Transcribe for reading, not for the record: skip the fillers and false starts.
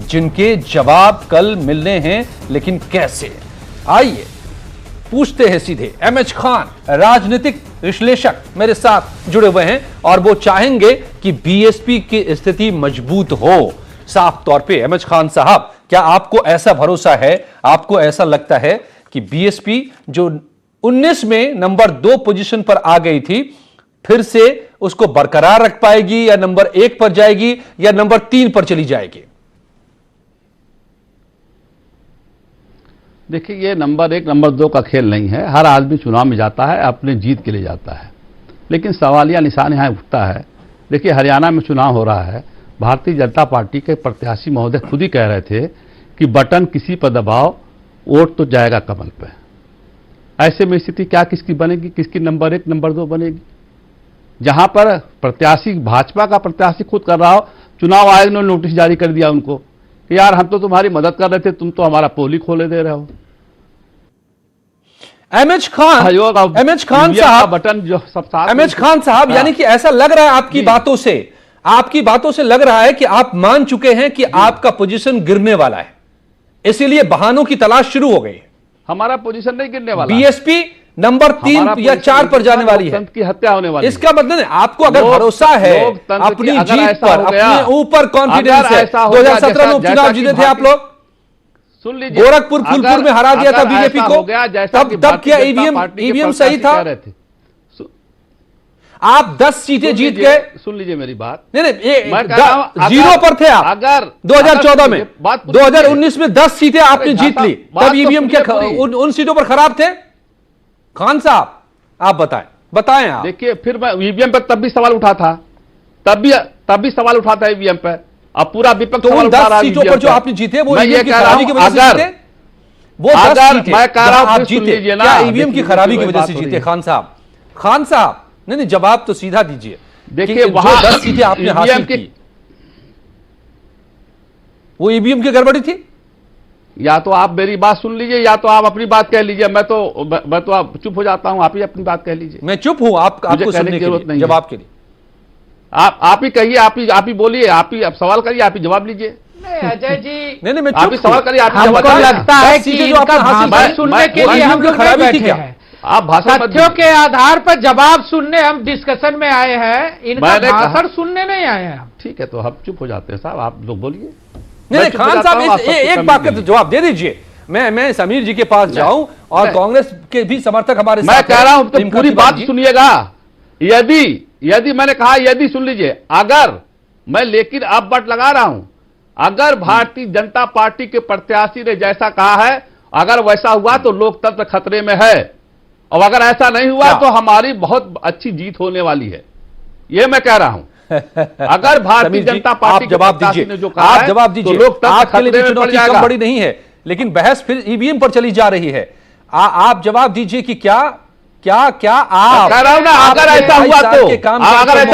जिनके जवाब कल मिलने हैं, लेकिन कैसे? आइए पूछते हैं सीधे। एमएच खान राजनीतिक विश्लेषक मेरे साथ जुड़े हुए हैं और वो चाहेंगे कि बीएसपी की स्थिति मजबूत हो। साफ तौर पे एमएच खान साहब, क्या आपको ऐसा भरोसा है, आपको ऐसा लगता है कि बीएसपी जो 19 में नंबर 2 पोजीशन पर आ गई थी, फिर से उसको बरकरार रख पाएगी, या नंबर 1 पर जाएगी, या नंबर 3 पर चली जाएगी? देखिए, ये नंबर 1 नंबर 2 का खेल नहीं है। हर आदमी चुनाव में जाता है, अपने जीत के लिए जाता है, लेकिन सवालिया निशान यहां उठता है। देखिए, हरियाणा में चुनाव हो रहा है, भारतीय जनता पार्टी के प्रत्याशी महोदय खुद ही कह रहे थे कि बटन किसी पर दबाओ, वोट तो जाएगा कमल पे। ऐसे में स्थिति क्या किसकी बनेगी? किसकी नंबर 1 नंबर 2 बनेगी? जहां पर प्रत्याशी, भाजपा का प्रत्याशी खुद कर रहा हो, चुनाव आयोग ने नोटिस जारी कर दिया उनको कि यार हम तो तुम्हारी मदद कर रहे थे, तुम तो हमारा पोल ही खोले दे रहे हो। एमएच खान साहब, बटन जो सब साथ, एमएच खान साहब, यानी कि ऐसा लग रहा है आपकी बातों से लग रहा है कि आप मान चुके हैं कि आपका पोजीशन गिरने वाला है, इसीलिए बहानों की तलाश शुरू हो गई। हमारा पोजीशन नहीं गिरने वाला, बीएसपी नंबर 3 या 4 पर जाने वाली है, की हत्या होने वाली। इसका मतलब है आपको अगर भरोसा है अपनी जीत पर, अपने ऊपर कॉन्फिडेंस है। 2017 में उपचुनाव जीते थे आप लोग, सुन लीजिए, गोरखपुर फूलपुर में हरा दिया था बीजेपी को, तब क्या ईवीएम सही था? आप 10 सीटें जीत गए। सुन लीजिए मेरी बात, नहीं, 0 पर थे आप अगर 2014 में। 2019 में 10 सीटें आपने जीत ली, तब ईवीएम क्या उन सीटों पर खराब थे? खान साहब आप बताएं आप। देखिए, फिर मैं ईवीएम पर तब भी सवाल उठा था, तब भी सवाल उठा था ईवीएम पर। अब पूरा विपक्ष तो उन 10 सीटों पर जो आपने जीते वो ईवीएम की खराबी की वजह से जीते? वो 10 सीटें मैं कह रहा हूं आप जीते, क्या ईवीएम की खराबी की वजह से जीते? खान साहब नहीं, जवाब तो सीधा दीजिए। देखिए, वहां 10 सीटें आपने हासिल की, वो ईवीएम की गड़बड़ी थी? या तो आप मेरी बात सुन लीजिए, या तो आप अपनी बात कह लीजिए। मैं तो आप चुप हो जाता हूं, आप ही अपनी बात कह लीजिए। मैं चुप हूं, आपको सुनने की जरूरत नहीं, जवाब के लिए आप ही कहिए, आप ही बोलिए, आप ही सवाल करिए, आप ही जवाब लीजिए। अजय जी, नहीं, मैं आप ही सवाल करिए, आप ही हमको लगता है कि इनका भाषण सुनने के लिए हम लोग नहीं बैठे हैं। आप भाषण तथ्यों के आधार पर जवाब सुनने हम डिस्कशन में आए हैं, इनका भाषण सुनने नहीं आए हैं। ठीक है, तो हम चुप हो जाते हैं साहब, आप लोग बोलिए। नहीं, खान साहब एक बात का तो जवाब दे दीजिए। मैं समीर जी के पास जाऊं और कांग्रेस के भी समर्थक हमारे साथ, मैं कह रहा हूं तो पूरी बात सुनिएगा। यदि मैंने कहा, यदि सुन लीजिए, अगर मैं, लेकिन अब बट लगा रहा हूं, अगर भारतीय जनता पार्टी के प्रत्याशी ने जैसा कहा है, अगर वैसा हुआ तो लोकतंत्र खतरे में है, और अगर ऐसा नहीं हुआ तो हमारी बहुत अच्छी जीत होने वाली है, ये मैं कह रहा हूं। अगर भारतीय जनता पार्टी के प्रत्याशी ने जो कहा है, जवाब दीजिए। तो लोकतंत्र खतरे में पड़ जाएगा। बड़ी नहीं है, लेकिन बहस फिर ईवीएम पर चली जा रही है। आप जवाब दीजिए कि क्या आप कह रहा हूं ना, अगर ऐसा हुआ तो, अगर